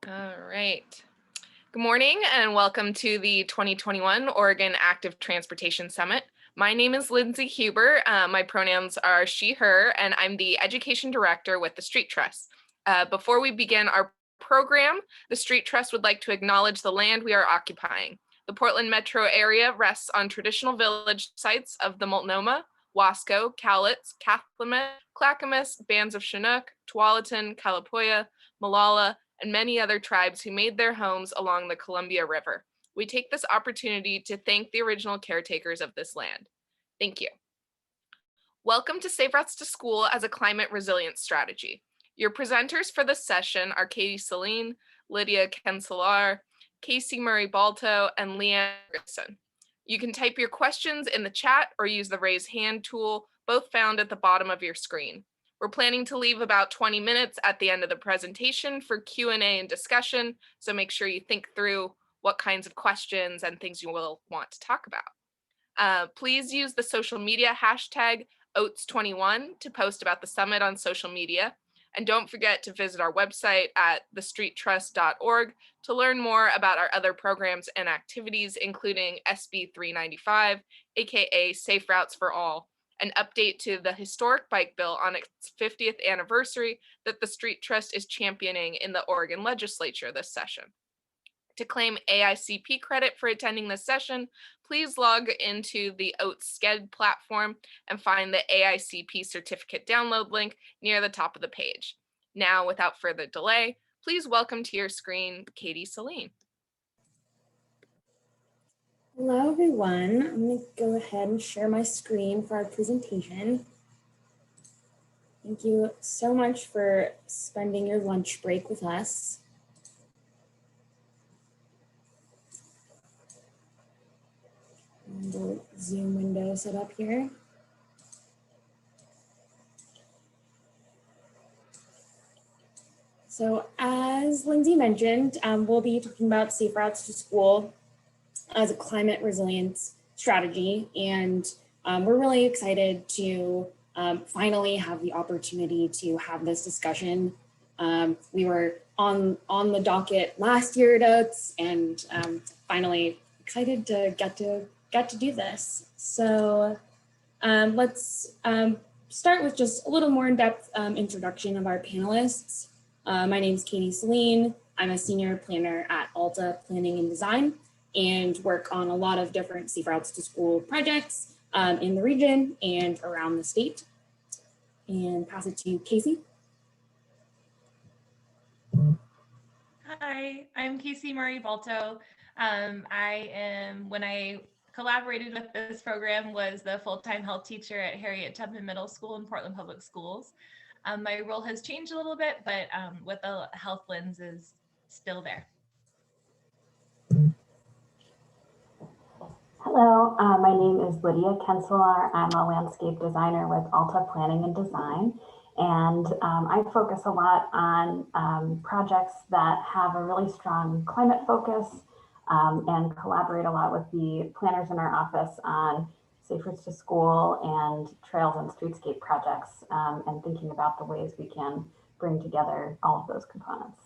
All right. Good morning and welcome to the 2021 Oregon Active Transportation Summit. My name is Lindsay Huber. My pronouns are she, her, and I'm the Education Director with the Street Trust. Before we begin our program, the Street Trust would like to acknowledge the land we are occupying. The Portland metro area rests on traditional village sites of the Multnomah, Wasco, Cowlitz, Cathlamet, Clackamas, bands of Chinook, Tualatin, Kalapuya, Molalla, and many other tribes who made their homes along the Columbia River. We take this opportunity to thank the original caretakers of this land. Thank you. Welcome to Safe Routes to School as a Climate Resilience Strategy. Your presenters for this session are Selin, Lydia, Kenselaar, Kayci, Murray-Balto, and LeeAnne Fergason. You can type your questions in the chat or use the raise hand tool, both found at the bottom of your screen. We're planning to leave about 20 minutes at the end of the presentation for Q&A and discussion, so make sure you think through what kinds of questions and things you will want to talk about. Please use the social media hashtag OATS21 to post about the summit on social media. And don't forget to visit our website at thestreettrust.org to learn more about our other programs and activities, including SB 395, aka Safe Routes for All, an update to the historic bike bill on its 50th anniversary that the Street Trust is championing in the Oregon legislature this session. To claim AICP credit for attending this session, please log into the OATS Sched platform and find the AICP certificate download link near the top of the page. Now, without further delay, please welcome to your screen, Selin. Hello, everyone. I'm going to go ahead and share my screen for our presentation. Thank you so much for spending your lunch break with us. And the Zoom window set up here. So as Lindsay mentioned, we'll be talking about Safe Routes to School as a climate resilience strategy. And we're really excited to finally have the opportunity to have this discussion. We were on the docket last year at OATS, and finally excited to get to do this. So let's start with just a little more in-depth introduction of our panelists. My name is Selin. I'm a senior planner at Alta Planning and Design and work on a lot of different Safe Routes to School projects in the region and around the state. And pass it to Kayci. Hi, I'm Kayci Murray-Balto. When I collaborated with this program, was the full-time health teacher at Harriet Tubman Middle School in Portland Public Schools. My role has changed a little bit, but with the health lens is still there. Hello, my name is Lydia Kenselaar. I'm a landscape designer with Alta Planning and Design, and I focus a lot on projects that have a really strong climate focus and collaborate a lot with the planners in our office on Safe Routes to School and trails and streetscape projects, and thinking about the ways we can bring together all of those components.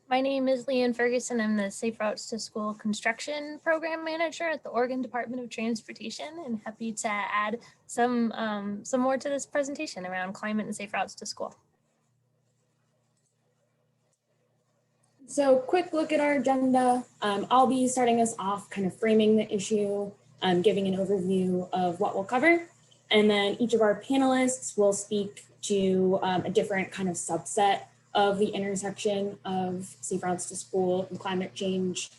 My name is LeeAnne Fergason. I'm the Safe Routes to School Construction Program Manager at the Oregon Department of Transportation, and happy to add some more to this presentation around climate and safe routes to school. So quick look at our agenda. I'll be starting us off kind of framing the issue, giving an overview of what we'll cover. And then each of our panelists will speak to a different kind of subset of the intersection of Safe Routes to School and climate change.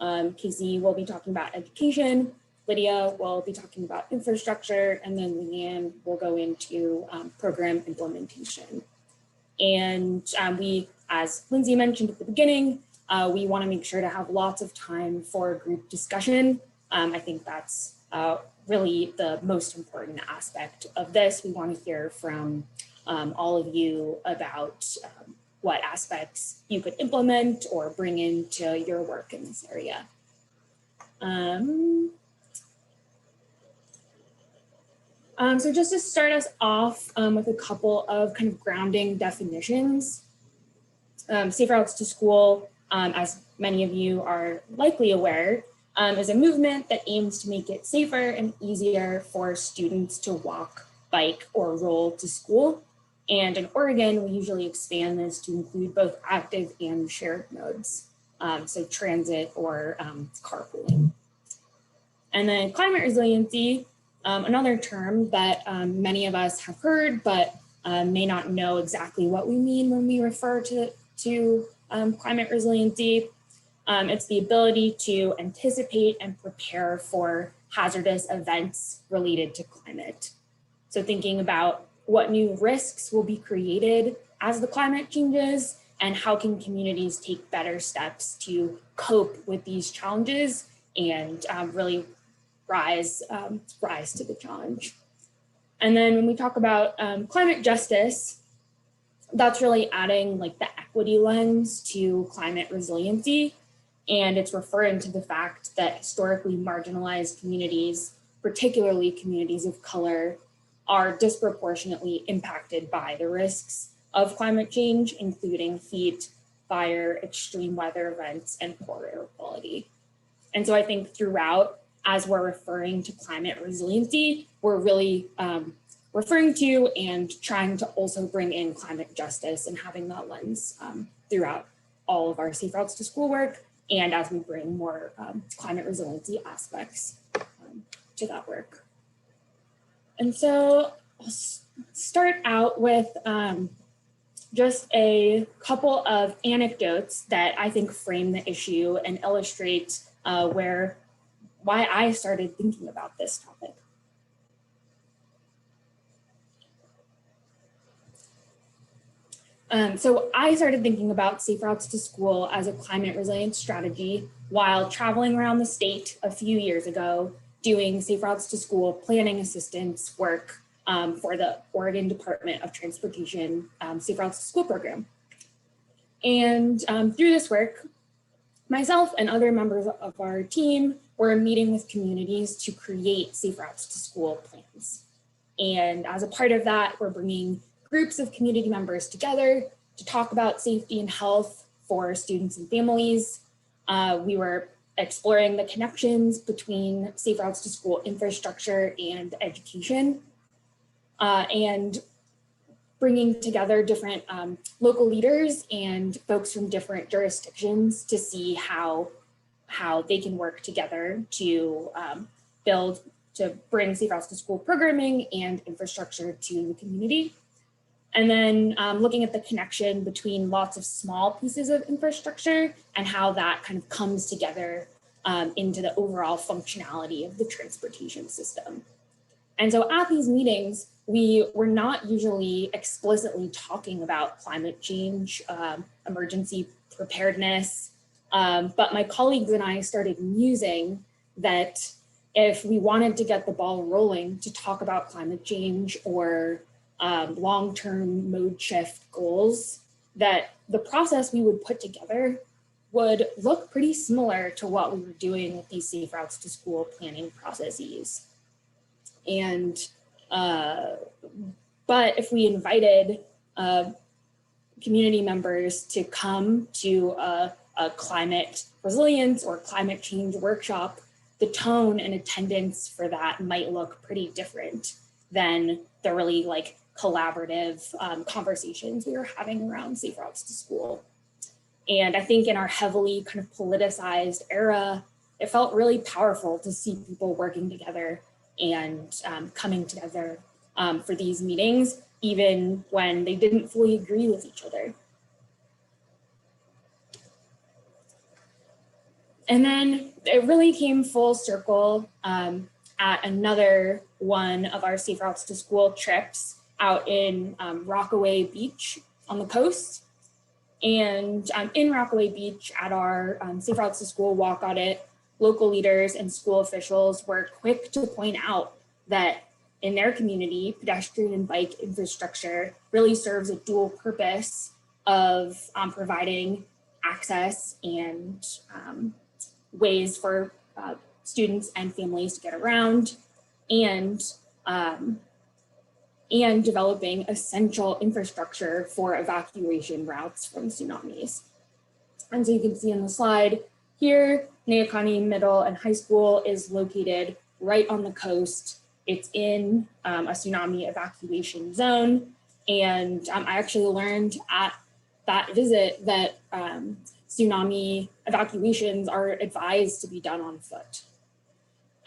Kayci will be talking about education, Lydia will be talking about infrastructure, and then LeeAnne will go into program implementation. And we, as Lindsay mentioned at the beginning, we want to make sure to have lots of time for group discussion. I think that's really the most important aspect of this. We want to hear from all of you about what aspects you could implement or bring into your work in this area. So just to start us off with a couple of kind of grounding definitions, Safe Routes to School, as many of you are likely aware, is a movement that aims to make it safer and easier for students to walk, bike, or roll to school. And in Oregon, we usually expand this to include both active and shared modes, so transit or carpooling. And then climate resiliency, another term that many of us have heard, but may not know exactly what we mean when we refer to climate resiliency. It's the ability to anticipate and prepare for hazardous events related to climate. So thinking about what new risks will be created as the climate changes, and how can communities take better steps to cope with these challenges and really rise to the challenge. And then when we talk about climate justice, that's really adding like the equity lens to climate resiliency. And it's referring to the fact that historically marginalized communities, particularly communities of color, are disproportionately impacted by the risks of climate change, including heat, fire, extreme weather events, and poor air quality. And so I think throughout, as we're referring to climate resiliency, we're really referring to and trying to also bring in climate justice and having that lens throughout all of our Safe Routes to School work, and as we bring more climate resiliency aspects to that work. And so I'll start out with just a couple of anecdotes that I think frame the issue and illustrate why I started thinking about this topic. So I started thinking about Safe Routes to School as a climate resilience strategy while traveling around the state a few years ago, doing Safe Routes to School planning assistance work for the Oregon Department of Transportation Safe Routes to School program. And through this work, myself and other members of our team were meeting with communities to create Safe Routes to School plans. And as a part of that, we're bringing groups of community members together to talk about safety and health for students and families. We were exploring the connections between Safe Routes to School infrastructure and education, and bringing together different local leaders and folks from different jurisdictions to see how they can work together to bring Safe Routes to School programming and infrastructure to the community. And then looking at the connection between lots of small pieces of infrastructure and how that kind of comes together into the overall functionality of the transportation system. And so at these meetings, we were not usually explicitly talking about climate change, emergency preparedness, but my colleagues and I started musing that if we wanted to get the ball rolling to talk about climate change or long-term mode shift goals, that the process we would put together would look pretty similar to what we were doing with these Safe Routes to School planning processes. And, but if we invited community members to come to a climate resilience or climate change workshop, the tone and attendance for that might look pretty different than the really like collaborative conversations we were having around Safe Routes to School. And I think in our heavily kind of politicized era, it felt really powerful to see people working together and coming together for these meetings, even when they didn't fully agree with each other. And then it really came full circle at another one of our Safe Routes to School trips out in Rockaway Beach on the coast. And in Rockaway Beach at our Safe Routes to School walk audit, local leaders and school officials were quick to point out that in their community, pedestrian and bike infrastructure really serves a dual purpose of providing access and ways for and developing essential infrastructure for evacuation routes from tsunamis. And so you can see in the slide here, Neakani Middle and High School is located right on the coast. It's in a tsunami evacuation zone. And I actually learned at that visit that tsunami evacuations are advised to be done on foot.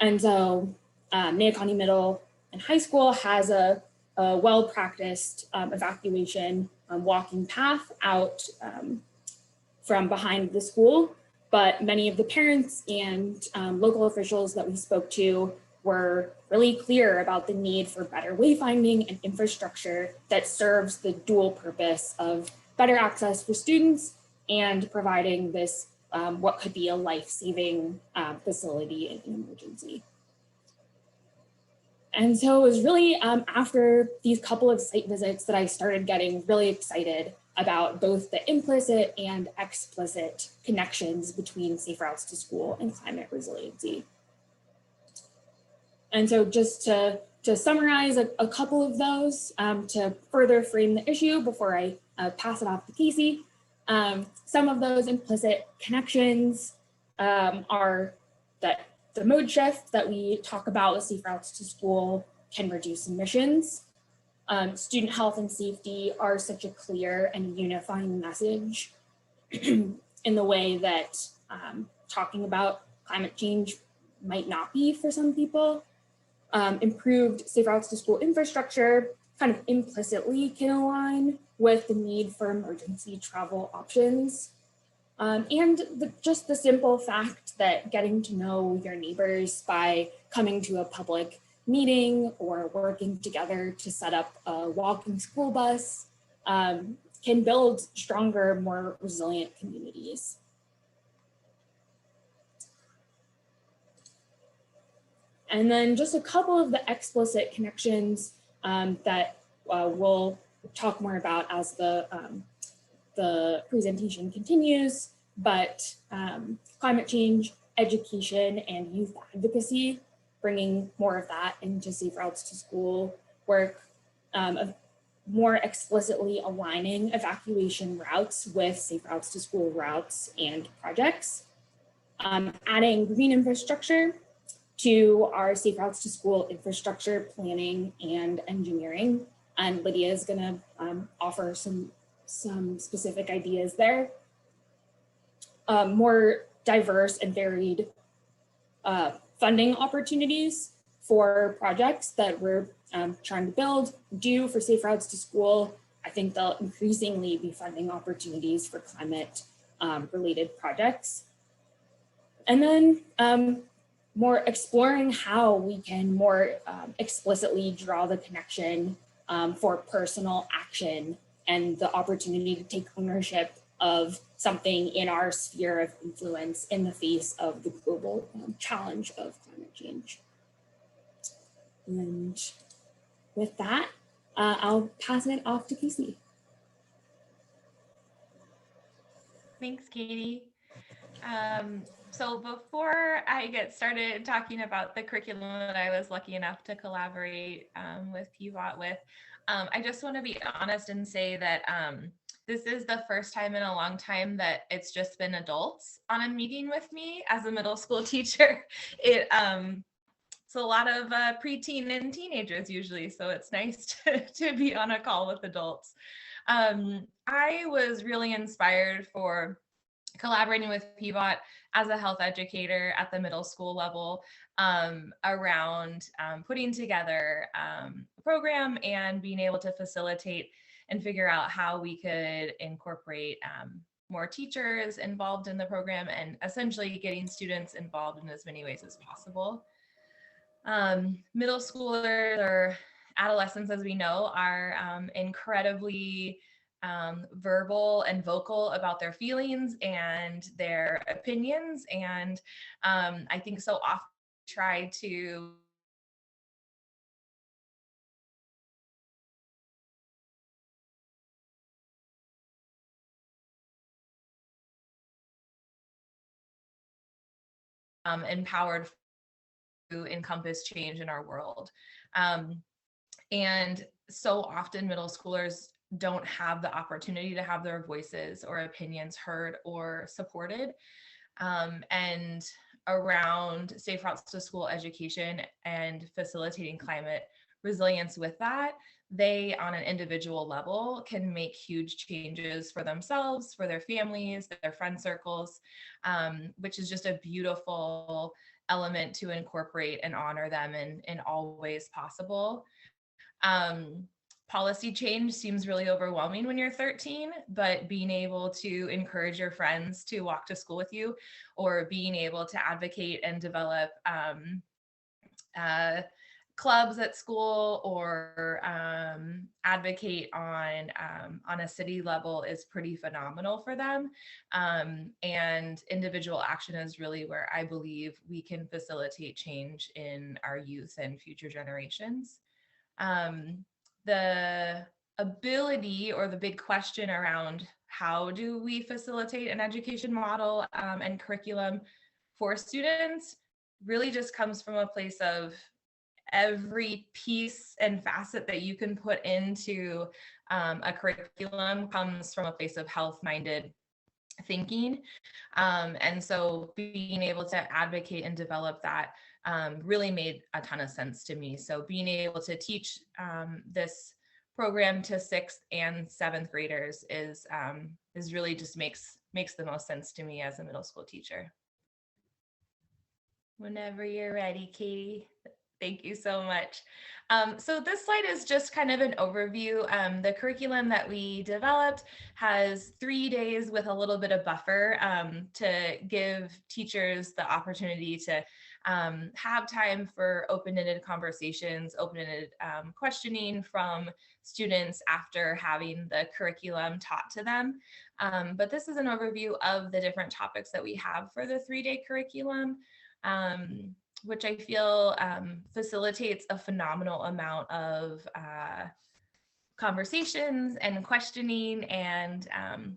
And so Neakani Middle and High School has a well-practiced evacuation walking path out from behind the school, but many of the parents and local officials that we spoke to were really clear about the need for better wayfinding and infrastructure that serves the dual purpose of better access for students and providing this what could be a life-saving facility in an emergency. And so it was really after these couple of site visits that I started getting really excited about both the implicit and explicit connections between safe routes to school and climate resiliency. And so just to summarize a couple of those to further frame the issue before I pass it off to Kayci, some of those implicit connections are that the mode shift that we talk about with safe routes to school can reduce emissions. Student health and safety are such a clear and unifying message in the way that talking about climate change might not be for some people. Improved safe routes to school infrastructure kind of implicitly can align with the need for emergency travel options. And just the simple fact that getting to know your neighbors by coming to a public meeting or working together to set up a walking school bus can build stronger, more resilient communities. And then just a couple of the explicit connections that we'll talk more about as the presentation continues, but climate change, education, and youth advocacy, bringing more of that into safe routes to school work, more explicitly aligning evacuation routes with safe routes to school routes and projects, adding green infrastructure to our safe routes to school infrastructure planning and engineering. And Lydia is gonna offer some specific ideas there. More diverse and varied funding opportunities for projects that we're trying to do for safe routes to school. I think there'll increasingly be funding opportunities for climate related projects. And then more exploring how we can more explicitly draw the connection for personal action and the opportunity to take ownership of something in our sphere of influence in the face of the global challenge of climate change. And with that, I'll pass it off to Kayci. Thanks, Katie. So before I get started talking about the curriculum that I was lucky enough to collaborate with PVOT with, I just want to be honest and say that this is the first time in a long time that it's just been adults on a meeting with me as a middle school teacher. It's a lot of preteen and teenagers usually, so it's nice to be on a call with adults. I was really inspired for collaborating with PVOT as a health educator at the middle school level around putting together a program and being able to facilitate and figure out how we could incorporate more teachers involved in the program and essentially getting students involved in as many ways as possible. Middle schoolers or adolescents, as we know, are incredibly verbal and vocal about their feelings and their opinions. And I think so often try to empowered to encompass change in our world. And so often middle schoolers don't have the opportunity to have their voices or opinions heard or supported. And around safe routes to school education and facilitating climate resilience with that, they on an individual level can make huge changes for themselves, for their families, their friend circles, which is just a beautiful element to incorporate and honor them in all ways possible. Policy change seems really overwhelming when you're 13, but being able to encourage your friends to walk to school with you, or being able to advocate and develop clubs at school, or advocate on a city level is pretty phenomenal for them. And individual action is really where I believe we can facilitate change in our youth and future generations. The ability, or the big question around how do we facilitate an education model and curriculum for students really just comes from a place of every piece and facet that you can put into a curriculum comes from a place of health-minded thinking. And so being able to advocate and develop that really made a ton of sense to me. So being able to teach this program to 6th and 7th graders is really just makes the most sense to me as a middle school teacher. Whenever you're ready, Katie. Thank you so much. So this slide is just kind of an overview. The curriculum that we developed has 3 days with a little bit of buffer to give teachers the opportunity to have time for open-ended conversations, open-ended questioning from students after having the curriculum taught to them. But this is an overview of the different topics that we have for the 3-day curriculum, which I feel facilitates a phenomenal amount of conversations and questioning, and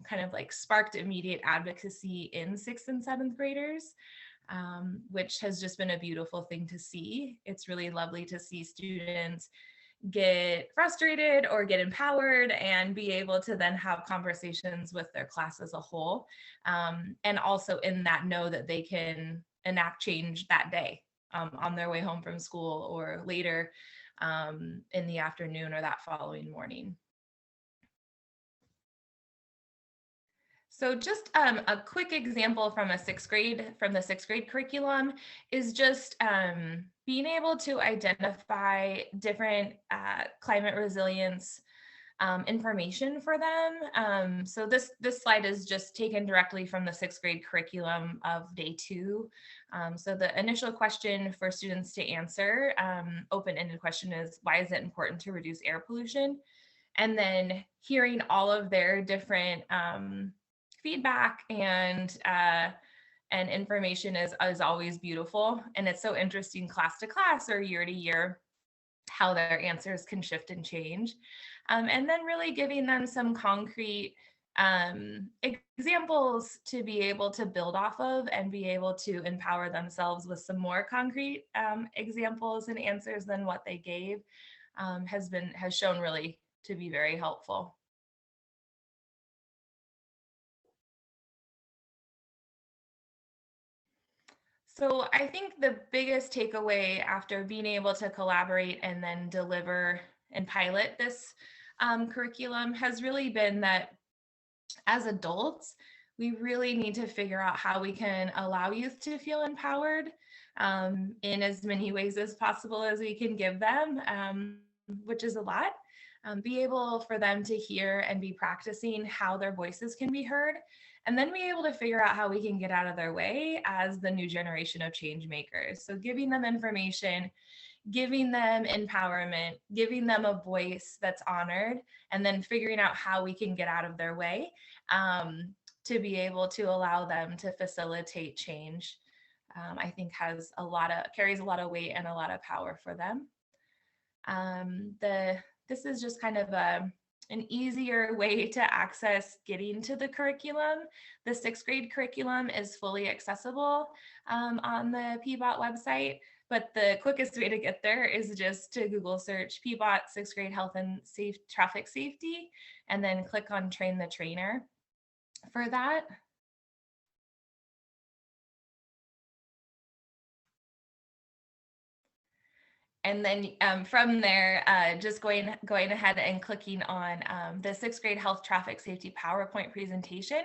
kind of like sparked immediate advocacy in 6th and 7th graders, which has just been a beautiful thing to see. It's really lovely to see students get frustrated or get empowered and be able to then have conversations with their class as a whole. And also in that know that they can enact change that day on their way home from school, or later in the afternoon, or that following morning. So just a quick example from the 6th grade curriculum is just being able to identify different climate resilience information for them. So this slide is just taken directly from the 6th grade curriculum of day 2. So the initial question for students to answer, open-ended question, is why is it important to reduce air pollution? And then hearing all of their different feedback and information is always beautiful. And it's so interesting class to class or year to year how their answers can shift and change. And then really giving them some concrete examples to be able to build off of and be able to empower themselves with some more concrete examples and answers than what they gave has shown really to be very helpful. So I think the biggest takeaway after being able to collaborate and then deliver and pilot this curriculum has really been that as adults, we really need to figure out how we can allow youth to feel empowered in as many ways as possible as we can give them, which is a lot. Be able for them to hear and be practicing how their voices can be heard, and then be able to figure out how we can get out of their way as the new generation of change makers. So giving them information, giving them empowerment, giving them a voice that's honored, and then figuring out how we can get out of their way to be able to allow them to facilitate change, I think carries a lot of weight and a lot of power for them. This is just kind of an easier way to access getting to the curriculum. The 6th grade curriculum is fully accessible on the PBOT website. but the quickest way to get there is just to Google search PBOT 6th grade health and traffic safety, and then click on train the trainer for that. And then from there, just going ahead and clicking on the 6th grade health traffic safety PowerPoint presentation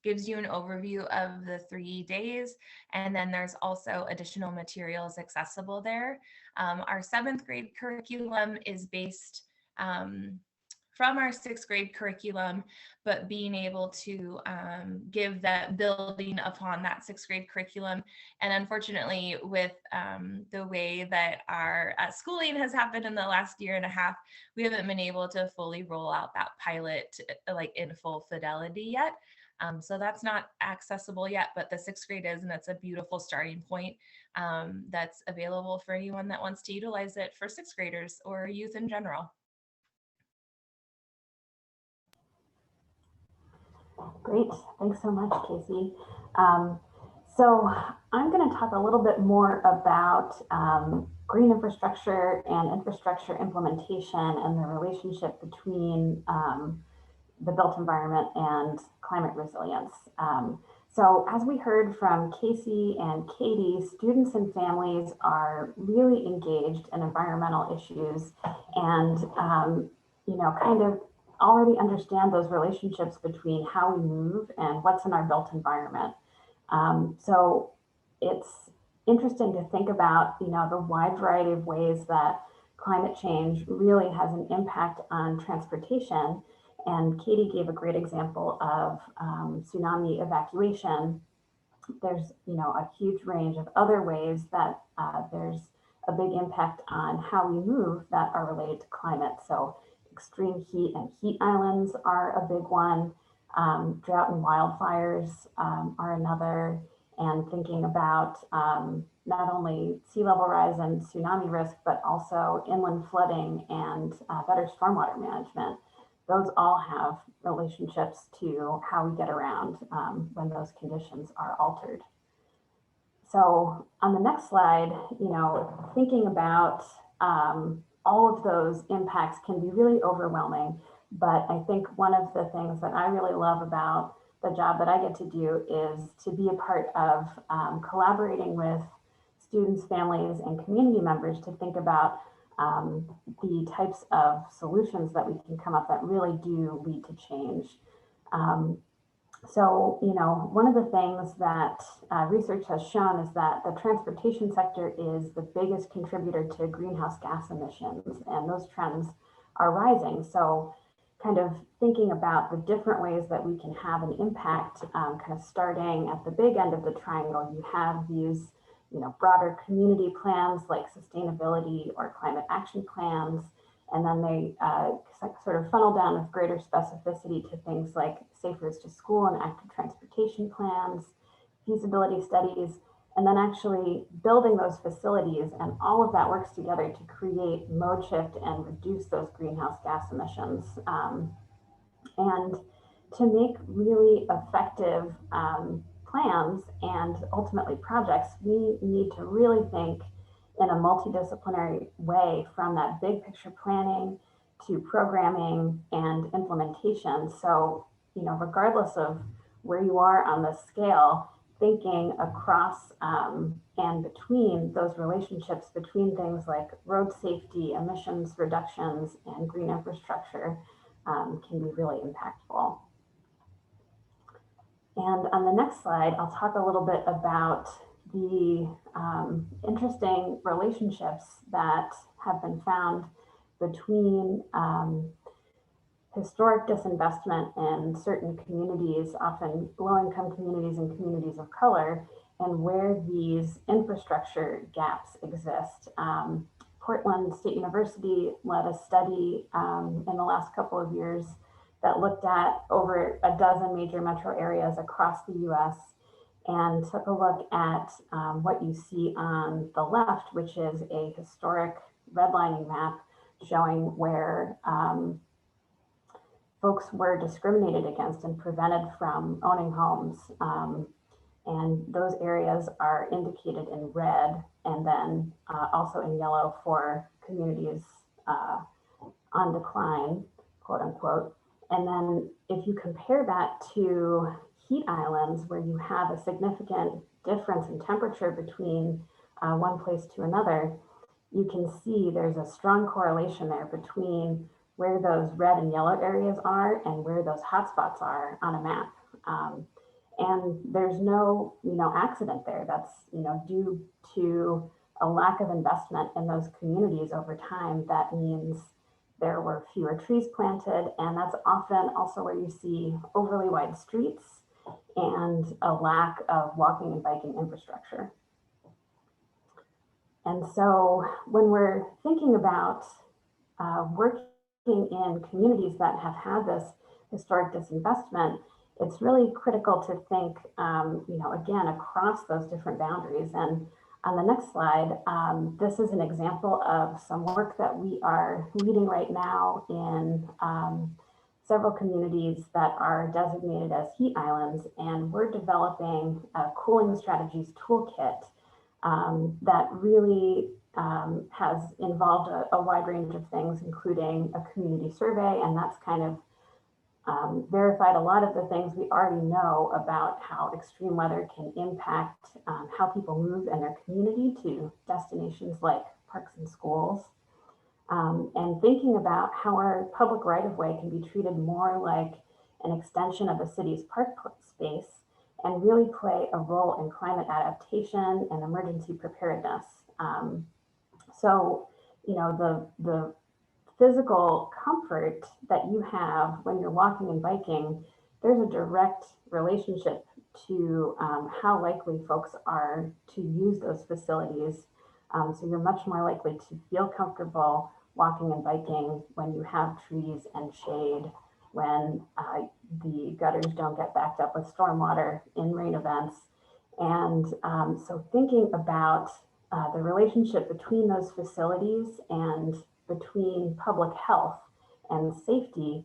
gives you an overview of the 3 days. And then there's also additional materials accessible there. Our 7th grade curriculum is based from our 6th grade curriculum, but being able to give that building upon that 6th grade curriculum. And unfortunately, with the way that our schooling has happened in the last year and a half, we haven't been able to fully roll out that pilot like in full fidelity yet. So that's not accessible yet, but the 6th grade is, and it's a beautiful starting point that's available for anyone that wants to utilize it for 6th graders or youth in general. Great, thanks so much, Kayci. So I'm going to talk a little bit more about green infrastructure and infrastructure implementation and the relationship between the built environment and climate resilience. So as we heard from Kayci and Katie, students and families are really engaged in environmental issues and, you know, kind of already understand those relationships between how we move and what's in our built environment. So it's interesting to think about, you know, the wide variety of ways that climate change really has an impact on transportation. And Katie gave a great example of tsunami evacuation. There's, you know, a huge range of other ways that there's a big impact on how we move that are related to climate. So extreme heat and heat islands are a big one. Drought and wildfires are another. And thinking about not only sea level rise and tsunami risk, but also inland flooding and better stormwater management. Those all have relationships to how we get around when those conditions are altered. So on the next slide, you know, thinking about all of those impacts can be really overwhelming. But I think one of the things that I really love about the job that I get to do is to be a part of collaborating with students, families, and community members to think about the types of solutions that we can come up that really do lead to change. So, you know, one of the things that research has shown is that the transportation sector is the biggest contributor to greenhouse gas emissions, and those trends are rising. So kind of thinking about the different ways that we can have an impact, kind of starting at the big end of the triangle, you have these, you know, broader community plans like sustainability or climate action plans. And then they sort of funnel down with greater specificity to things like safe routes to school and active transportation plans, feasibility studies, and then actually building those facilities. And all of that works together to create mode shift and reduce those greenhouse gas emissions. And to make really effective plans and ultimately projects, we need to really think in a multidisciplinary way, from that big picture planning to programming and implementation. So, you know, regardless of where you are on the scale, thinking across and between those relationships between things like road safety, emissions reductions, and green infrastructure can be really impactful. And on the next slide, I'll talk a little bit about the interesting relationships that have been found between historic disinvestment in certain communities, often low-income communities and communities of color, and where these infrastructure gaps exist. Portland State University led a study in the last couple of years that looked at over a dozen major metro areas across the US and took a look at what you see on the left, which is a historic redlining map showing where folks were discriminated against and prevented from owning homes And those areas are indicated in red and then also in yellow for communities on decline, quote unquote. And then if you compare that to heat islands where you have a significant difference in temperature between one place to another, you can see there's a strong correlation there between where those red and yellow areas are and where those hotspots are on a map. And there's no, accident there. That's, due to a lack of investment in those communities over time. That means there were fewer trees planted, and that's often also where you see overly wide streets and a lack of walking and biking infrastructure. And so when we're thinking about working in communities that have had this historic disinvestment, it's really critical to think, again, across those different boundaries. And on the next slide, this is an example of some work that we are leading right now in several communities that are designated as heat islands. And we're developing a cooling strategies toolkit that really has involved a wide range of things, including a community survey, and that's kind of verified a lot of the things we already know about how extreme weather can impact how people move in their community to destinations like parks and schools. And thinking about how our public right-of-way can be treated more like an extension of a city's park space and really play a role in climate adaptation and emergency preparedness. So, the physical comfort that you have when you're walking and biking, there's a direct relationship to how likely folks are to use those facilities. So you're much more likely to feel comfortable walking and biking when you have trees and shade, when the gutters don't get backed up with stormwater in rain events. And so thinking about the relationship between those facilities and between public health and safety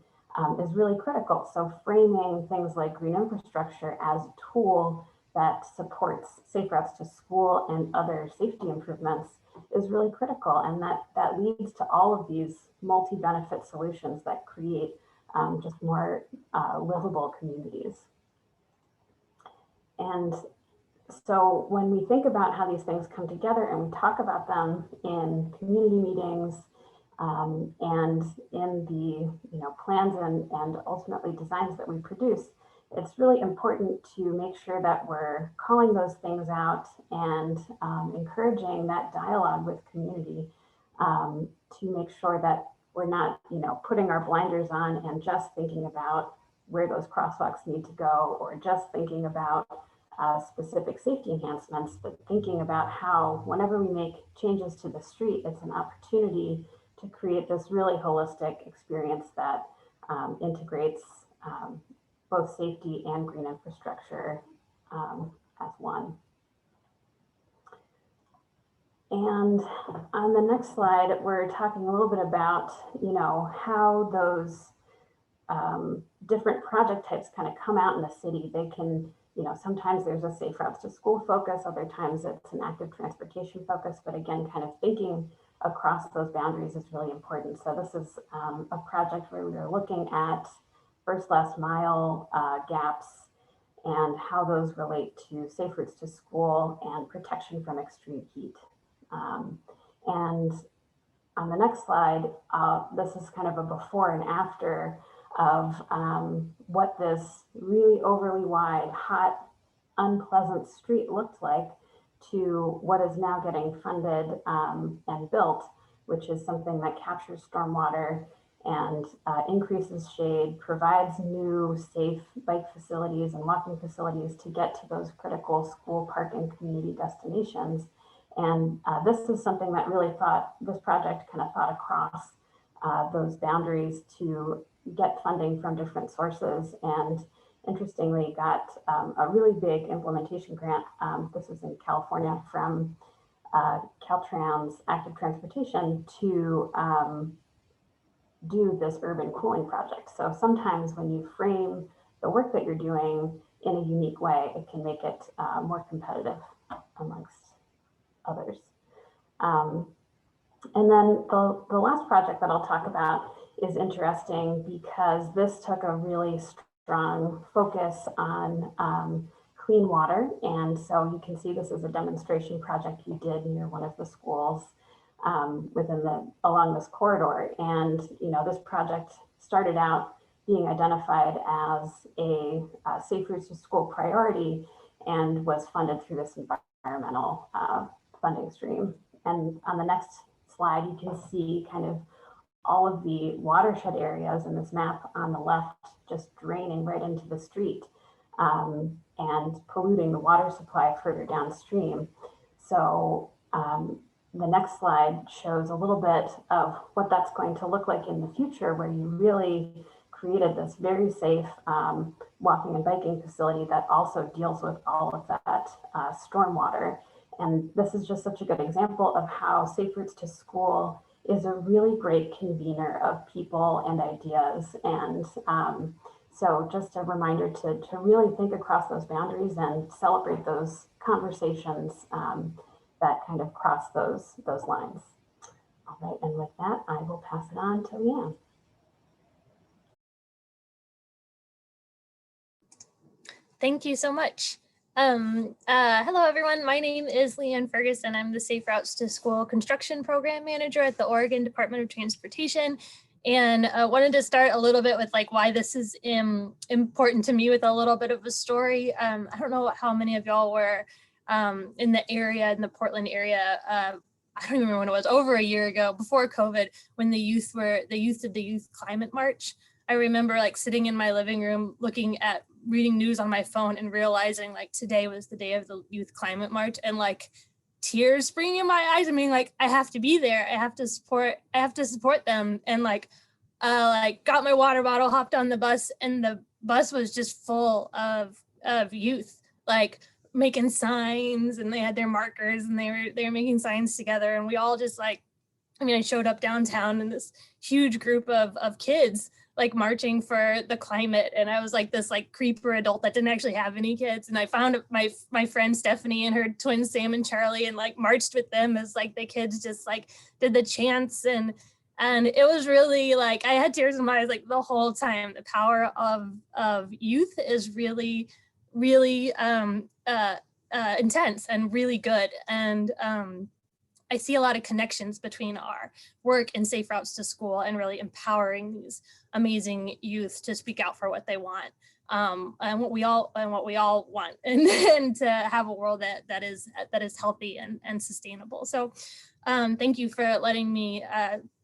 is really critical. So framing things like green infrastructure as a tool that supports safe routes to school and other safety improvements is really critical. And that leads to all of these multi-benefit solutions that create just more livable communities. And so when we think about how these things come together and we talk about them in community meetings and in the plans and ultimately designs that we produce, it's really important to make sure that we're calling those things out and encouraging that dialogue with community to make sure that we're not putting our blinders on and just thinking about where those crosswalks need to go or just thinking about specific safety enhancements, but thinking about how whenever we make changes to the street, it's an opportunity to create this really holistic experience that integrates both safety and green infrastructure as one. And on the next slide, we're talking a little bit about, how those different project types kind of come out in the city. They can, sometimes there's a safe routes to school focus, other times it's an active transportation focus, but again, kind of thinking across those boundaries is really important. So this is a project where we are looking at first last mile gaps and how those relate to safe routes to school and protection from extreme heat. And on the next slide, this is kind of a before and after of what this really overly wide, hot, unpleasant street looked like to what is now getting funded and built, which is something that captures stormwater and increases shade, provides new safe bike facilities and walking facilities to get to those critical school, park, and community destinations. And this is something that really this project kind of thought across those boundaries to get funding from different sources, and interestingly got a really big implementation grant. This is in California from Caltrans Active Transportation to do this urban cooling project. So sometimes when you frame the work that you're doing in a unique way, it can make it more competitive amongst others. And then the last project that I'll talk about is interesting because this took a really strong focus on clean water. And so you can see this is a demonstration project you did near one of the schools along this corridor. And, this project started out being identified as a safe routes to school priority and was funded through this environmental funding stream. And on the next slide, you can see kind of all of the watershed areas in this map on the left just draining right into the street and polluting the water supply further downstream. So the next slide shows a little bit of what that's going to look like in the future, where you really created this very safe walking and biking facility that also deals with all of that stormwater. And this is just such a good example of how Safe Routes to School is a really great convener of people and ideas. And so just a reminder to really think across those boundaries and celebrate those conversations that kind of cross those lines. All right, and with that, I will pass it on to LeeAnne. Thank you so much. Hello, everyone. My name is LeeAnne Fergason. I'm the Safe Routes to School Construction Program Manager at the Oregon Department of Transportation. And wanted to start a little bit with why this is important to me with a little bit of a story. I don't know how many of y'all were in the area, in the Portland area. I don't even remember when it was, over a year ago, before COVID, when the youth did the Youth Climate March. I remember sitting in my living room reading news on my phone and realizing today was the day of the Youth Climate March, and tears springing in my eyes. I mean, I have to be there. I have to support them. And got my water bottle, hopped on the bus, and the bus was just full of youth, making signs, and they had their markers, and they were making signs together. And we all just I showed up downtown, and this huge group of kids marching for the climate. And I was this creeper adult that didn't actually have any kids. And I found my friend Stephanie and her twins, Sam and Charlie, and marched with them as the kids just did the chants. And it was really I had tears in my eyes the whole time. The power of youth is really, really intense and really good. And I see a lot of connections between our work in Safe Routes to School and really empowering these amazing youth to speak out for what they want, and what we all want, and to have a world that is healthy and sustainable. So thank you for letting me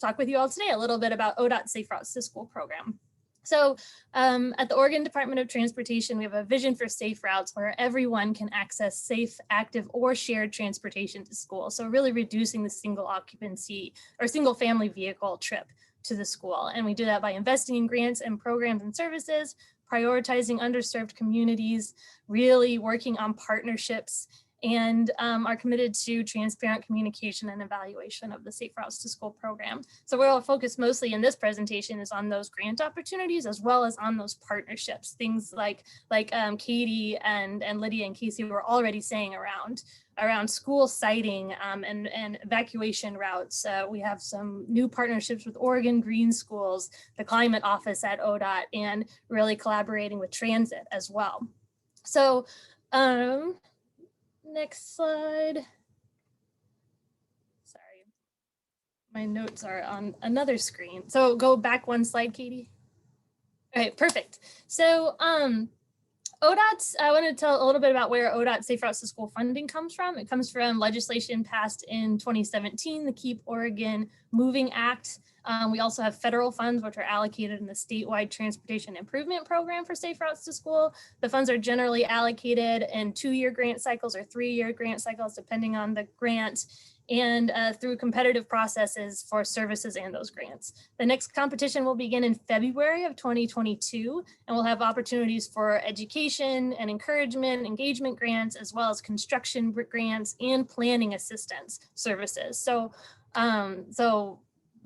talk with you all today a little bit about ODOT's Safe Routes to School program. So at the Oregon Department of Transportation, we have a vision for safe routes where everyone can access safe, active, or shared transportation to school. So really reducing the single occupancy or single family vehicle trip to the school. And we do that by investing in grants and programs and services, prioritizing underserved communities, really working on partnerships, and are committed to transparent communication and evaluation of the Safe Routes to School program. So where I'll focus mostly in this presentation is on those grant opportunities, as well as on those partnerships, things like Katie and Lydia and Kayci were already saying around school siting and evacuation routes. We have some new partnerships with Oregon Green Schools, the climate office at ODOT, and really collaborating with transit as well. So next slide. Sorry, my notes are on another screen. So go back one slide, Katie. Okay, perfect. So ODOT's, I want to tell a little bit about where ODOT's Safe Routes to School funding comes from. It comes from legislation passed in 2017, the Keep Oregon Moving Act. We also have federal funds, which are allocated in the statewide transportation improvement program for Safe Routes to School. The funds are generally allocated in 2-year grant cycles or 3-year grant cycles, depending on the grant, and through competitive processes for services and those grants. The next competition will begin in February of 2022, and we'll have opportunities for education and encouragement, engagement grants, as well as construction grants and planning assistance services. So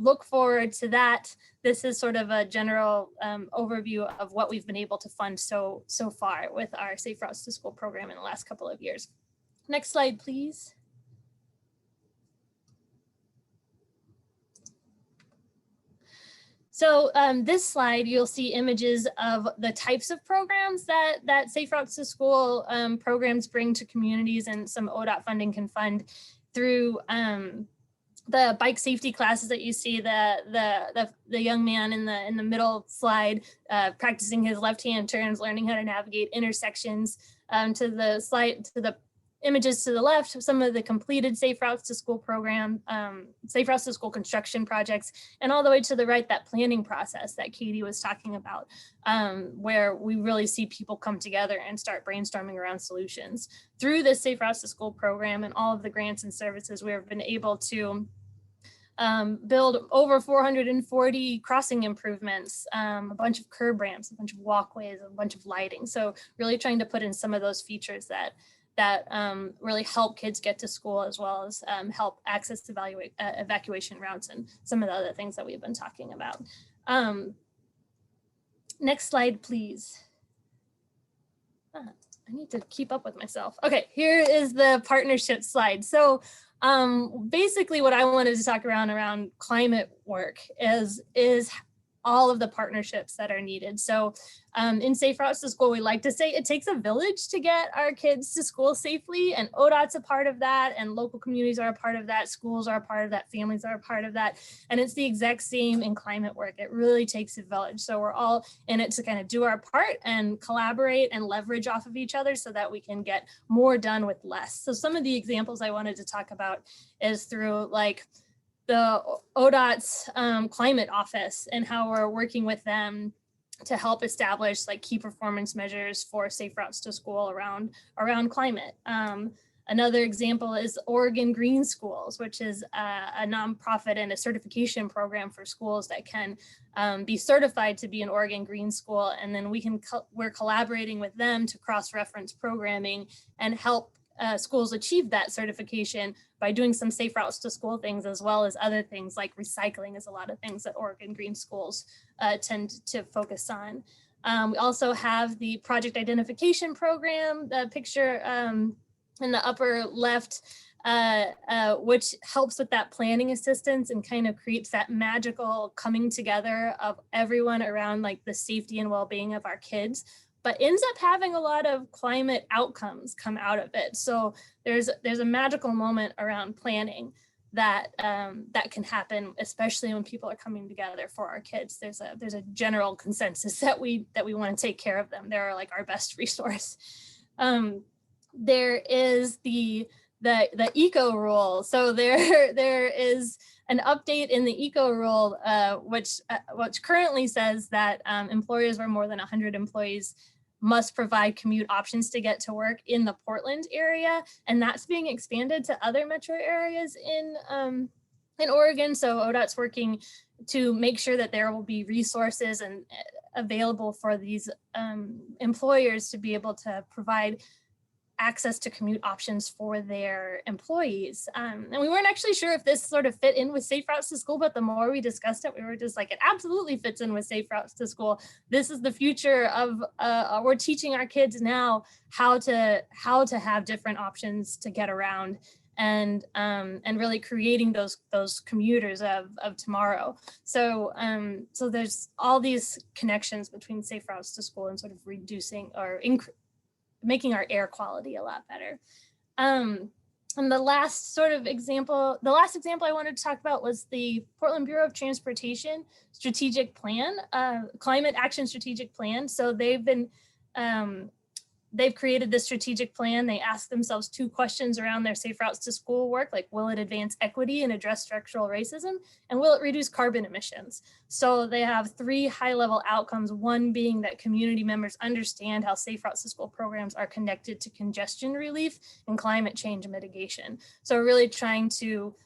look forward to that. This is sort of a general overview of what we've been able to fund so far with our Safe Routes to School program in the last couple of years. Next slide, please. So this slide, you'll see images of the types of programs that Safe Routes to School programs bring to communities, and some ODOT funding can fund through the bike safety classes that you see, the young man in the middle slide practicing his left-hand turns, learning how to navigate intersections, to the images to the left, some of the completed Safe Routes to School program, Safe Routes to School construction projects, and all the way to the right, that planning process that Katie was talking about, where we really see people come together and start brainstorming around solutions. Through this Safe Routes to School program and all of the grants and services, we have been able to build over 440 crossing improvements, a bunch of curb ramps, a bunch of walkways, a bunch of lighting. So really trying to put in some of those features that really help kids get to school, as well as help access evacuation routes and some of the other things that we've been talking about. Next slide, please. I need to keep up with myself. Okay, here is the partnership slide. So basically what I wanted to talk around climate work is all of the partnerships that are needed. So in Safe Routes to School, we like to say it takes a village to get our kids to school safely, and ODOT's a part of that, and local communities are a part of that, schools are a part of that, families are a part of that, and it's the exact same in climate work. It really takes a village. So we're all in it to kind of do our part and collaborate and leverage off of each other so that we can get more done with less. So some of the examples I wanted to talk about is through like the ODOT's climate office and how we're working with them to help establish like key performance measures for Safe Routes to School around climate. Another example is Oregon Green Schools, which is a nonprofit and a certification program for schools that can be certified to be an Oregon Green School. And then we're collaborating with them to cross-reference programming and help schools achieve that certification by doing some Safe Routes to School things, as well as other things like recycling is a lot of things that Oregon Green Schools tend to focus on. We also have the project identification program, the picture in the upper left, which helps with that planning assistance and kind of creates that magical coming together of everyone around like the safety and well-being of our kids, but ends up having a lot of climate outcomes come out of it. So there's a magical moment around planning that that can happen, especially when people are coming together for our kids. There's a general consensus that we want to take care of them. They're like our best resource. There is the eco rule. So there is an update in the eco rule, which currently says that employers with more than 100 employees must provide commute options to get to work in the Portland area, and that's being expanded to other metro areas in Oregon. So ODOT's working to make sure that there will be resources and available for these employers to be able to provide access to commute options for their employees. And we weren't actually sure if this sort of fit in with Safe Routes to School, but the more we discussed it, we were just like, it absolutely fits in with Safe Routes to School. This is the future of, we're teaching our kids now how to have different options to get around, and really creating those commuters of tomorrow. So so there's all these connections between Safe Routes to School and sort of reducing or making our air quality a lot better. And the last example I wanted to talk about was the Portland Bureau of Transportation strategic plan, climate action strategic plan. So they've created this strategic plan. They ask themselves 2 questions around their Safe Routes to School work, like will it advance equity and address structural racism? And will it reduce carbon emissions? So they have 3 high-level outcomes, one being that community members understand how Safe Routes to School programs are connected to congestion relief and climate change mitigation. So really trying to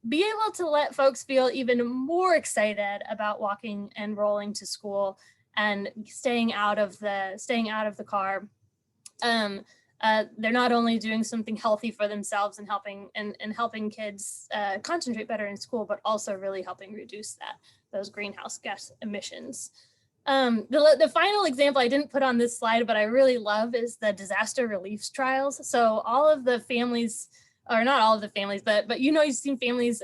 be able to let folks feel even more excited about walking and rolling to school and staying out of the car, they're not only doing something healthy for themselves and helping kids concentrate better in school, but also really helping reduce those greenhouse gas emissions. The final example I didn't put on this slide, but I really love, is the disaster relief trials. So all of the families, or not all of the families, but you've seen families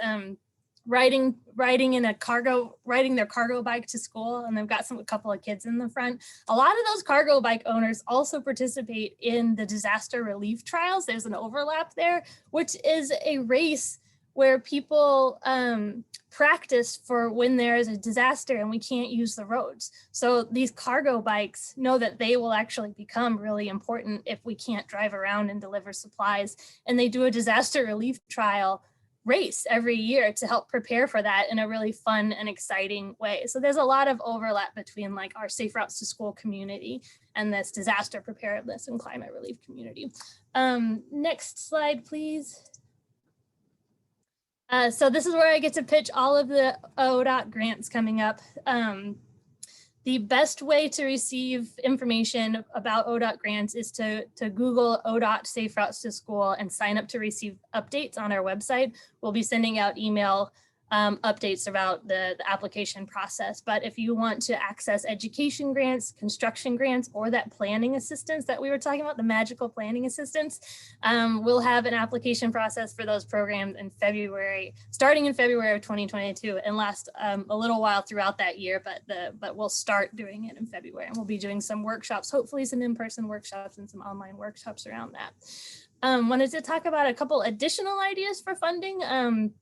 riding their cargo bike to school, and they've got a couple of kids in the front. A lot of those cargo bike owners also participate in the disaster relief trials. There's an overlap there, which is a race where people practice for when there is a disaster and we can't use the roads. So these cargo bikes know that they will actually become really important if we can't drive around and deliver supplies. And they do a disaster relief trial race every year to help prepare for that in a really fun and exciting way. So there's a lot of overlap between like our Safe Routes to School community and this disaster preparedness and climate relief community. Next slide, please. So this is where I get to pitch all of the ODOT grants coming up. The best way to receive information about ODOT grants is to Google ODOT Safe Routes to School and sign up to receive updates on our website. We'll be sending out email updates about the application process. But if you want to access education grants, construction grants, or that planning assistance that we were talking about, the magical planning assistance, we'll have an application process for those programs in February, starting in February of 2022, and last a little while throughout that year, but we'll start doing it in February. And we'll be doing some workshops, hopefully some in-person workshops and some online workshops around that. Wanted to talk about a couple additional ideas for funding.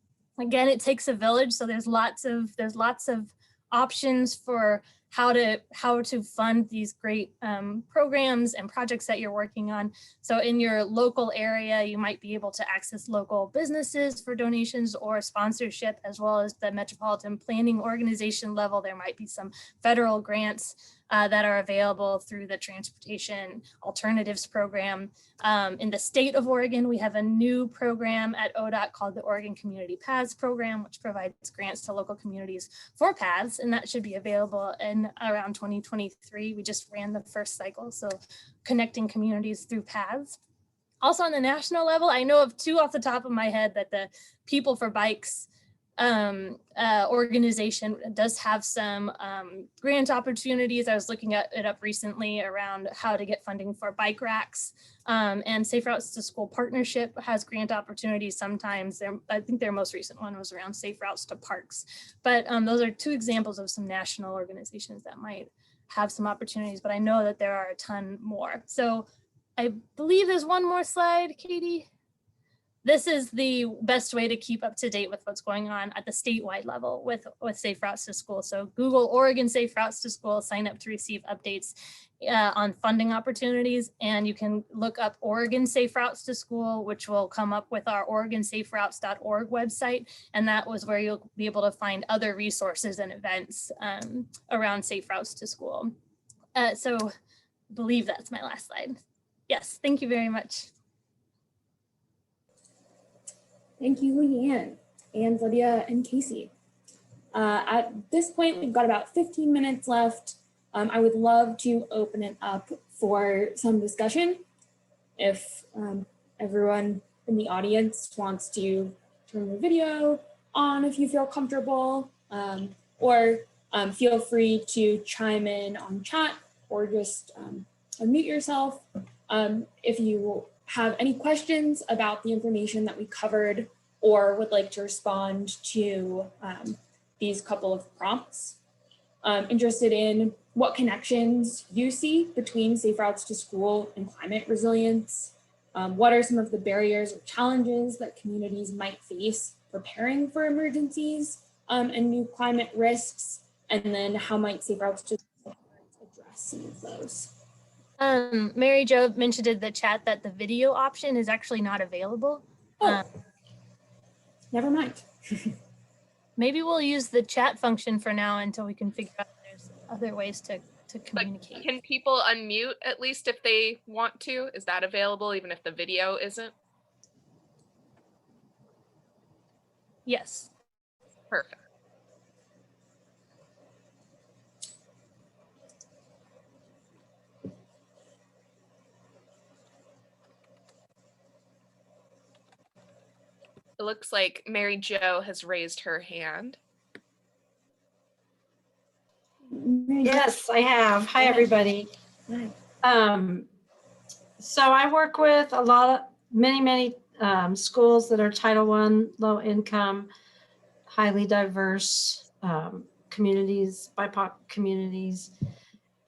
Again, it takes a village, so there's lots of options for how to fund these great programs and projects that you're working on. So in your local area, you might be able to access local businesses for donations or sponsorship, as well as the metropolitan planning organization level. There might be some federal grants that are available through the Transportation Alternatives Program. In the state of Oregon, we have a new program at ODOT called the Oregon Community Paths Program, which provides grants to local communities for paths, and that should be available in around 2023. We just ran the first cycle, so connecting communities through paths. Also on the national level, I know of two off the top of my head that the People for Bikes organization does have some grant opportunities. I was looking at it up recently around how to get funding for bike racks, and Safe Routes to School Partnership has grant opportunities sometimes. I think their most recent one was around Safe Routes to Parks, but those are two examples of some national organizations that might have some opportunities, but I know that there are a ton more. So I believe there's one more slide, Katie. This is the best way to keep up to date with what's going on at the statewide level with Safe Routes to School. So Google Oregon Safe Routes to School, sign up to receive updates on funding opportunities, and you can look up Oregon Safe Routes to School, which will come up with our OregonSafeRoutes.org website, and that was where you'll be able to find other resources and events around Safe Routes to School. So I believe that's my last slide. Yes, thank you very much. Thank you, LeeAnne and Lydia and Kayci. At this point, we've got about 15 minutes left. I would love to open it up for some discussion. If everyone in the audience wants to turn the video on if you feel comfortable, or feel free to chime in on chat or just unmute yourself. If you have any questions about the information that we covered or would like to respond to these couple of prompts. Interested in what connections you see between Safe Routes to School and climate resilience. What are some of the barriers or challenges that communities might face preparing for emergencies and new climate risks? And then how might Safe Routes to School address some of those? Mary Jo mentioned in the chat that the video option is actually not available. Oh, never mind. Maybe we'll use the chat function for now until we can figure out if there's other ways to communicate. But can people unmute at least if they want to? Is that available even if the video isn't? Yes. Perfect. It looks like Mary Jo has raised her hand. Yes, I have. Hi, everybody. Hi. So I work with many schools that are Title I, low income, highly diverse communities, BIPOC communities.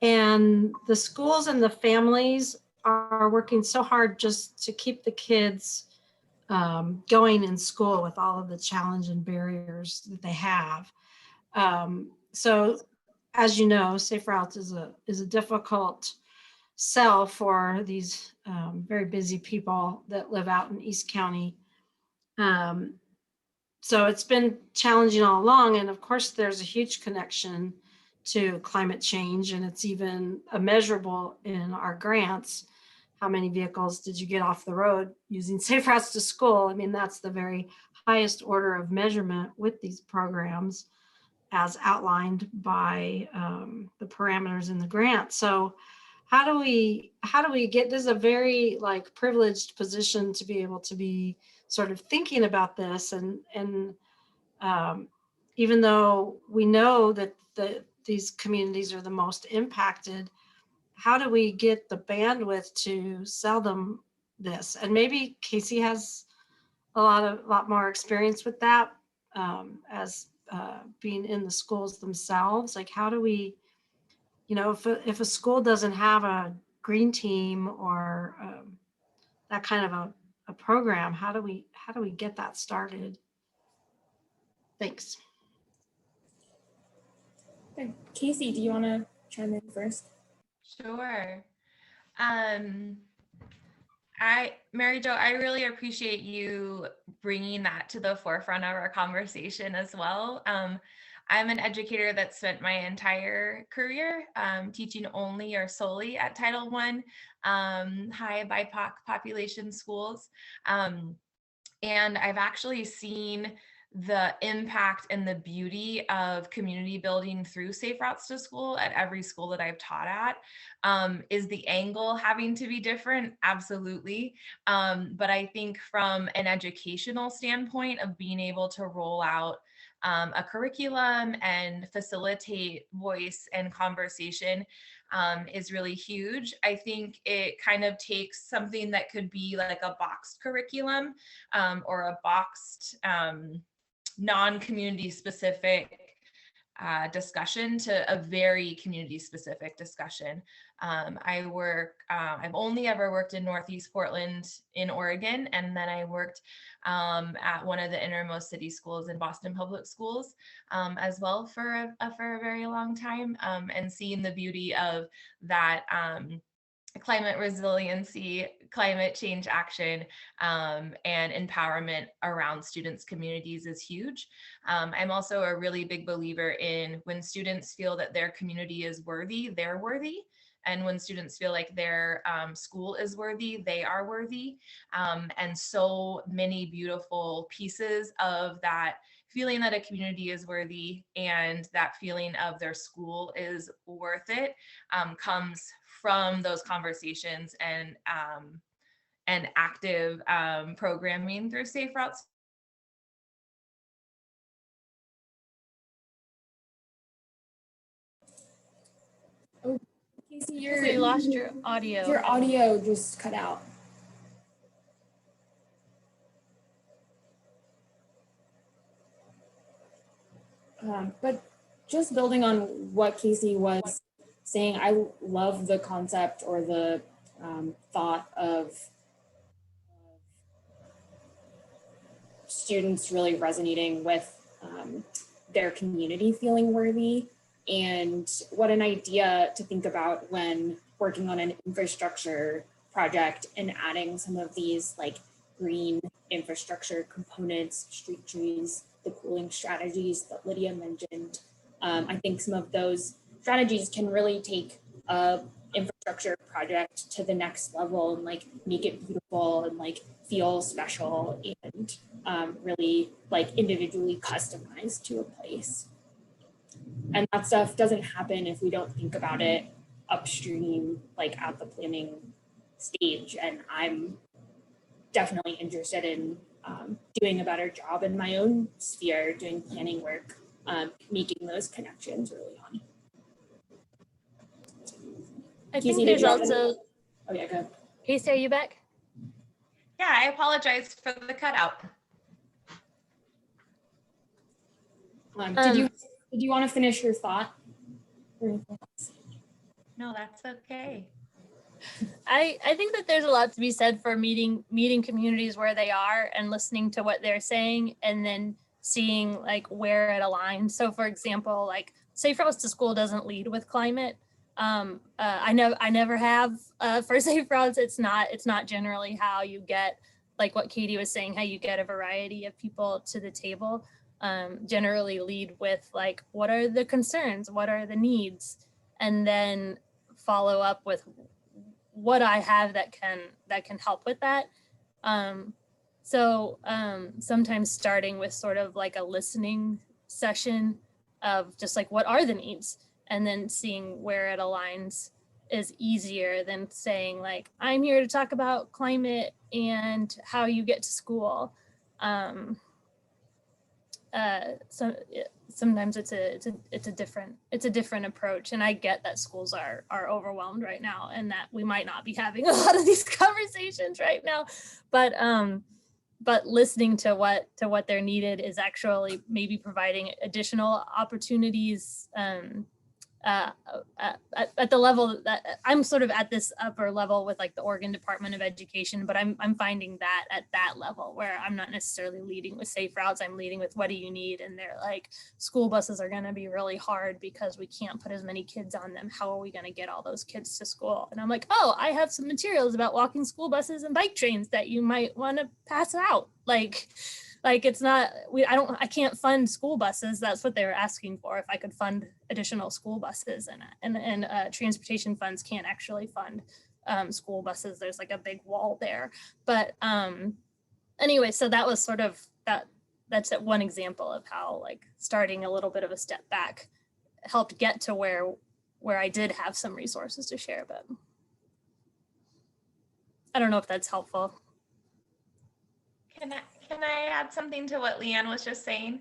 And the schools and the families are working so hard just to keep the kids going in school with all of the challenge and barriers that they have. So as you know, Safe Routes is a difficult sell for these very busy people that live out in East County. So it's been challenging all along. And of course, there's a huge connection to climate change, and it's even immeasurable in our grants. How many vehicles did you get off the road using Safe Routes to School? I mean, that's the very highest order of measurement with these programs as outlined by the parameters in the grant. So how do we get, this is a very like privileged position to be able to be sort of thinking about this, and even though we know that these communities are the most impacted, how do we get the bandwidth to sell them this? And maybe Kayci has a lot more experience with that as being in the schools themselves. Like, how do we, if a school doesn't have a green team or that kind of a program, how do we get that started? Thanks. Okay. Kayci, do you want to chime in first? Sure. Mary Jo, I really appreciate you bringing that to the forefront of our conversation as well. I'm an educator that spent my entire career teaching only or solely at Title I high BIPOC population schools. And I've actually seen the impact and the beauty of community building through Safe Routes to School at every school that I've taught at. Is the angle having to be different? Absolutely. But I think from an educational standpoint of being able to roll out a curriculum and facilitate voice and conversation is really huge. I think it kind of takes something that could be like a boxed curriculum or a boxed non-community specific discussion to a very community specific discussion. I've only ever worked in Northeast Portland in Oregon, and then I worked at one of the innermost city schools in Boston Public Schools as well for a very long time, and seeing the beauty of that climate resiliency, climate change action, and empowerment around students' communities is huge. I'm also a really big believer in when students feel that their community is worthy, they're worthy. And when students feel like their school is worthy, they are worthy. And so many beautiful pieces of that feeling that a community is worthy and that feeling of their school is worth it comes from those conversations and active programming through Safe Routes. Oh, Kayci, We lost your audio. Your audio just cut out. But just building on what Kayci was saying, I love the concept or the thought of students really resonating with their community feeling worthy. And what an idea to think about when working on an infrastructure project and adding some of these like green infrastructure components, street trees, the cooling strategies that Lydia mentioned. I think some of those strategies can really take a infrastructure project to the next level and like make it beautiful and like feel special and really like individually customized to a place. And that stuff doesn't happen if we don't think about it upstream, like at the planning stage. And I'm definitely interested in doing a better job in my own sphere, doing planning work, making those connections early on. I think Kayci, there's did you have also, Oh yeah, go ahead. Kayci, are you back? Yeah, I apologize for the cutout. Did you want to finish your thought? No, that's okay. I think that there's a lot to be said for meeting communities where they are and listening to what they're saying and then seeing like where it aligns. So for example, like Safe Routes to School doesn't lead with climate. I never have for Safe Routes. It's not generally how you get, like what Katie was saying, how you get a variety of people to the table. Generally lead with like, what are the concerns? What are the needs? And then follow up with what I have that can help with that. Sometimes starting with sort of like a listening session of just like, what are the needs? And then seeing where it aligns is easier than saying like, I'm here to talk about climate and how you get to school. Sometimes it's a different approach, and I get that schools are overwhelmed right now and that we might not be having a lot of these conversations right now, but listening to what they're needed is actually maybe providing additional opportunities at the level that I'm sort of at this upper level with like the Oregon Department of Education, but I'm finding that at that level where I'm not necessarily leading with Safe Routes, I'm leading with what do you need? And they're like, school buses are gonna be really hard because we can't put as many kids on them. How are we gonna get all those kids to school? And I'm like, oh, I have some materials about walking school buses and bike trains that you might wanna pass out. Like it's not, I can't fund school buses. That's what they were asking for. If I could fund additional school buses and transportation funds can't actually fund school buses. There's like a big wall there. But anyway, so that was sort of that's one example of how like starting a little bit of a step back helped get to where I did have some resources to share, but I don't know if that's helpful. Can I add something to what LeeAnne was just saying?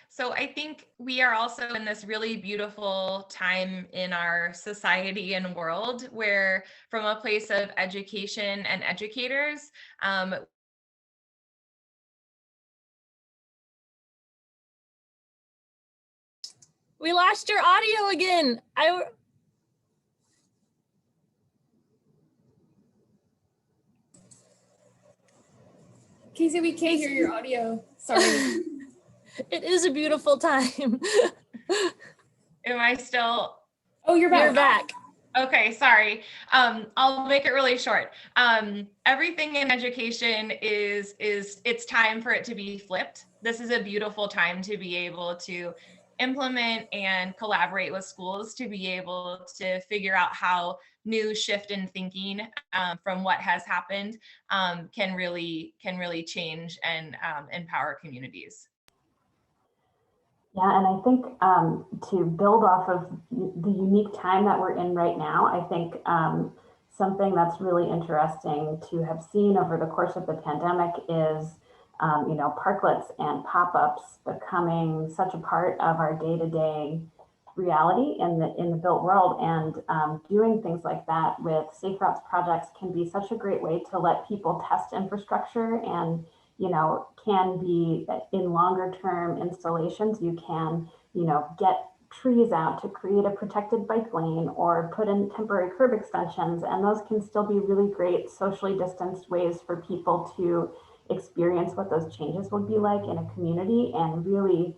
So I think we are also in this really beautiful time in our society and world where from a place of education and educators, We lost your audio again. Kayci, we can't hear your audio. Sorry. It is a beautiful time. am I still? Oh, you're back. You're back. Okay, sorry. I'll make it really short. Everything in education is it's time for it to be flipped. This is a beautiful time to be able to implement and collaborate with schools to be able to figure out how new shift in thinking from what has happened can really change and empower communities. Yeah, and I think to build off of the unique time that we're in right now, I think something that's really interesting to have seen over the course of the pandemic is, parklets and pop-ups becoming such a part of our day-to-day reality in the built world, and doing things like that with Safe Routes projects can be such a great way to let people test infrastructure and can be in longer term installations. You can, get trees out to create a protected bike lane or put in temporary curb extensions. And those can still be really great socially distanced ways for people to experience what those changes would be like in a community and really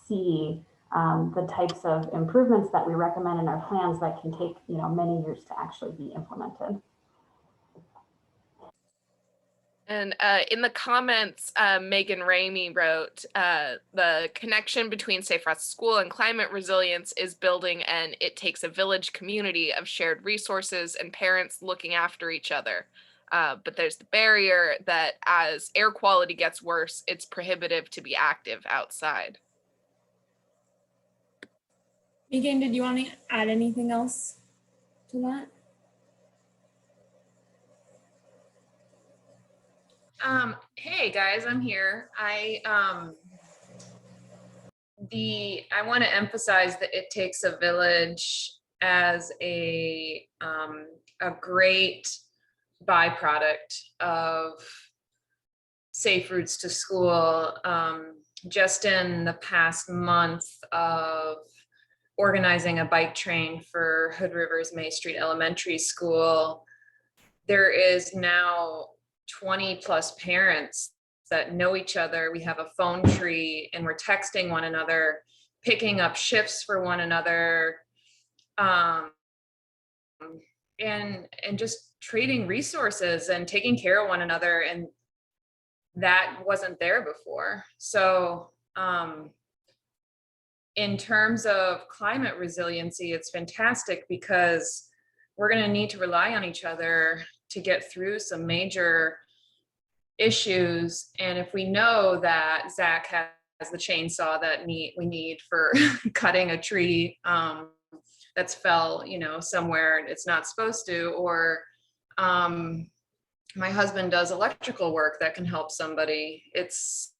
see the types of improvements that we recommend in our plans that can take, many years to actually be implemented. And in the comments, Megan Ramey wrote, the connection between Safe Routes to School and climate resilience is building, and it takes a village community of shared resources and parents looking after each other. But there's the barrier that as air quality gets worse, it's prohibitive to be active outside. Megan, did you want to add anything else to that? Hey guys, I'm here. I want to emphasize that it takes a village as a great byproduct of safe routes to school. Just in the past month of organizing a bike train for Hood River's May Street Elementary School, there is now 20 plus parents that know each other. We have a phone tree and we're texting one another, picking up shifts for one another, and just trading resources and taking care of one another. And that wasn't there before. So in terms of climate resiliency, it's fantastic because we're going to need to rely on each other to get through some major issues. And if we know that Zach has the chainsaw that we need for cutting a tree that's fell, somewhere it's not supposed to, or my husband does electrical work that can help somebody. It's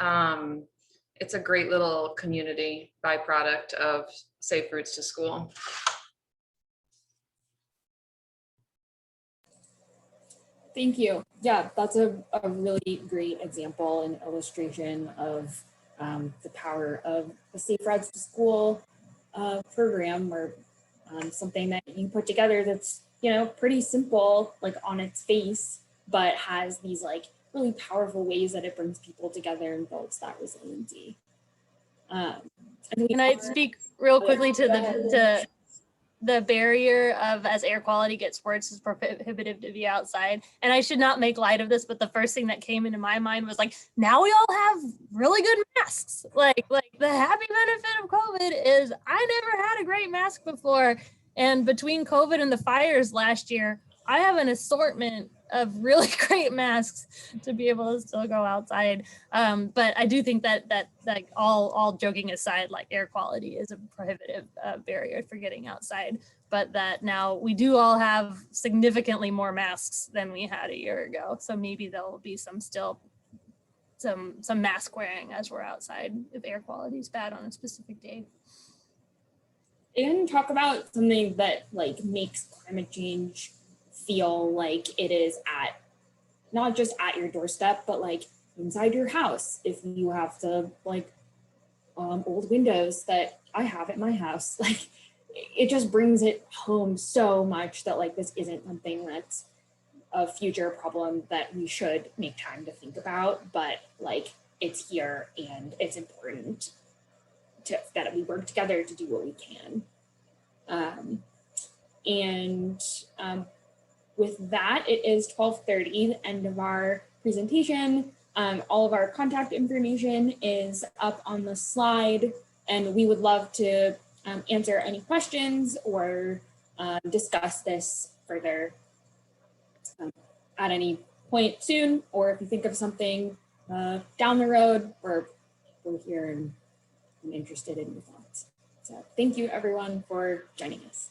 a great little community byproduct of safe routes to school. Thank you. Yeah, that's a really great example and illustration of the power of the Safe Routes to School program, or something that you put together that's, pretty simple, like on its face, but has these like really powerful ways that it brings people together and builds that resiliency. Can I speak real quickly to the barrier of, as air quality gets worse, is prohibitive to be outside? And I should not make light of this, but the first thing that came into my mind was like, now we all have really good masks. Like the happy benefit of COVID is I never had a great mask before. And between COVID and the fires last year, I have an assortment of really great masks to be able to still go outside. But I do think that like all joking aside, like air quality is a prohibitive barrier for getting outside, but that now we do all have significantly more masks than we had a year ago. So maybe there'll be some mask wearing as we're outside if air quality is bad on a specific day. And talk about something that like makes climate change feel like it is at not just at your doorstep, but like inside your house. If you have the like old windows that I have at my house, like it just brings it home so much that like this isn't something that's a future problem that we should make time to think about, but like it's here and it's important that we work together to do what we can. With that, it is 12:30, the end of our presentation. All of our contact information is up on the slide, and we would love to answer any questions or discuss this further at any point soon, or if you think of something down the road, we're here and interested in your thoughts. So thank you everyone for joining us.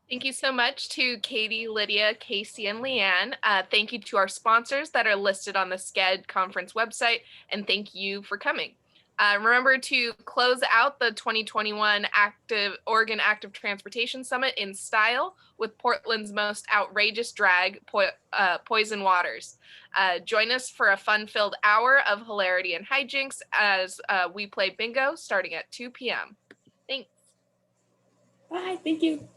Thank you so much to Katie, Lydia, Kayci, and LeeAnne. Thank you to our sponsors that are listed on the SCED conference website, and thank you for coming. Remember to close out the 2021 Oregon Active Transportation Summit in style with Portland's most outrageous drag, Poison Waters. Join us for a fun-filled hour of hilarity and hijinks as we play bingo starting at 2 p.m. Thanks. Bye, thank you.